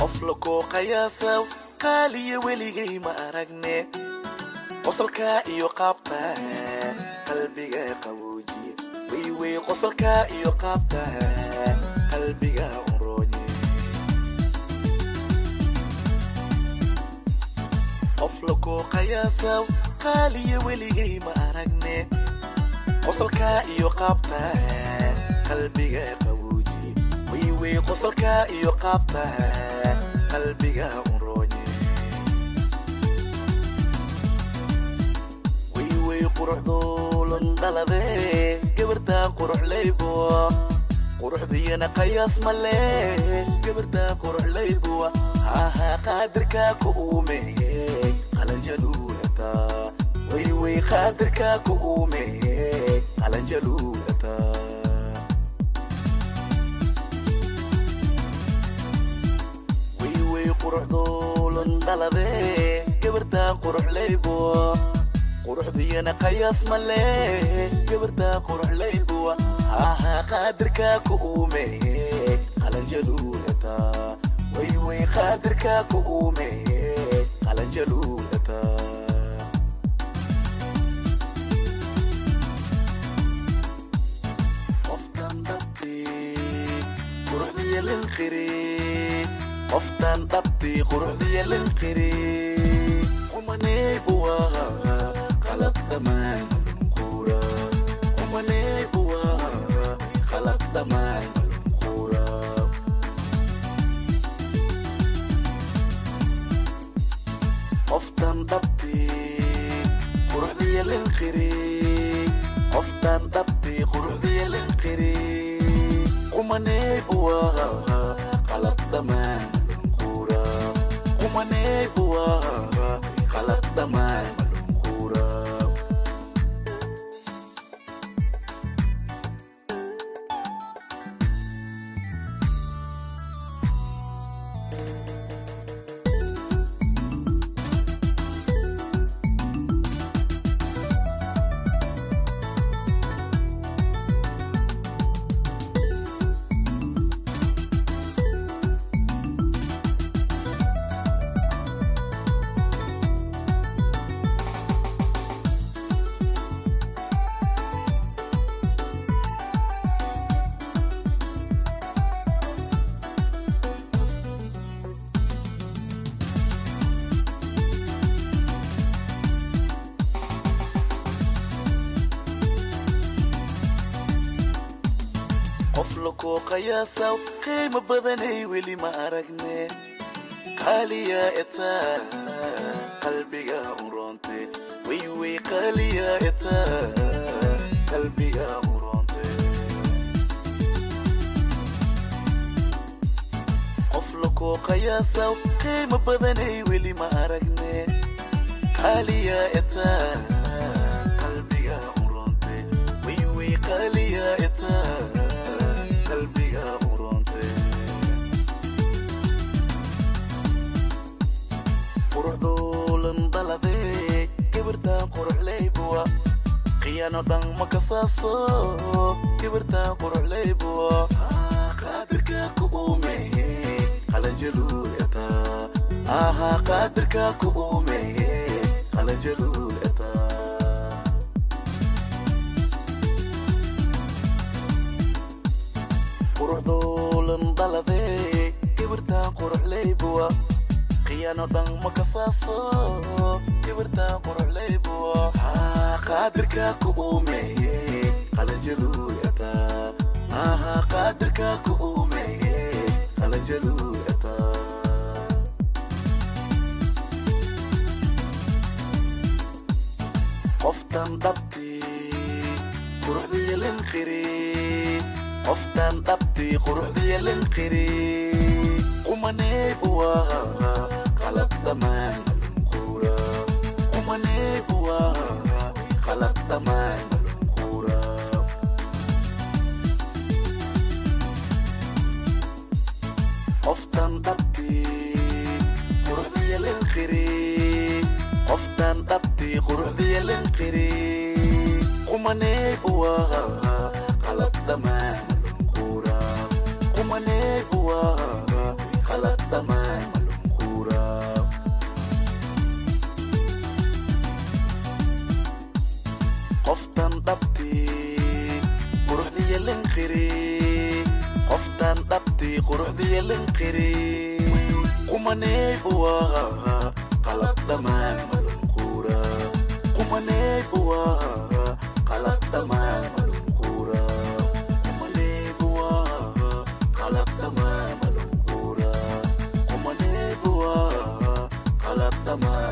qoflako qiyaasaw qaaliye weligay ma aragne qosolka iyo qaabta qalbiga qaboojiye way qosolka iyo qaabta qalbiga urooje qoflako qiyaasaw qaaliye weligay ma aragne qosolka iyo qaabta qalbiga qaboojiye way qosolka iyo qaabta qalbiga urooje way quruxdo landalade gabarta qurux leybo quruxdiyana qiyaas male gabarta qurux leybo ha qadirka ku umeeyay qalanjalulata way qadirka ku umeeyay qalanjalulata quruxdo landalade gabarta qurux leybo quruxdiyana qiyaas male gabarta qurux leybo ha qadirka ku umeeyay qalanjalulata way qadirka ku umeeyay qalanjalulata qoftan dabti quruxdiya lilkhiri qoftan dabti quruxdiya lilkhiri qumane buwa qalad damaan qura qumane buwa qalad damaan qura qoftan dabti quruxdiya lilkhiri qoftan dabti quruxdiya lilkhiri qumane buwa qalad damaan qumane buwa qalad damaan qura qoflako qiyaasaw qiimo badanay weli ma aragne qaaliya eta qalbiga uronte way qaaliya eta qalbiga uronte qoflako qiyaasaw qiimo badanay weli ma aragne qaaliya eta qalbiga uronte way qaaliya eta qalbiga uronte quruxdo landalade gabarta qurux leybo qiyaano dhan ma kasaaso gabarta qurux leybo qadirka ku umeeyay qalanjalulata qadirka ku umeeyay qalanjalulata quruxdo landalade gabarta qurux leybo qiyaano dhan ma kasaaso gabarta qurux leybo qadirka ku umeeyay qalanjalulata qadirka ku umeeyay qalanjalulata qoftan dabti quruxdiya lilkhiri qoftan dabti quruxdiya lilkhiri qumane buwa qalad damaan qura qumane buwa qalad damaan qura qoftan dabti quruxdiya lilkhiri qoftan dabti quruxdiya lilkhiri qumane buwa qalad damaan qura qumane buwa qalad damaan قرحدي الانقري قمني بواها قلب دمان ملنقورا قمني بواها قلب دمان ملنقورا قمني بواها قلب دمان ملنقورا قمني بواها قلب دمان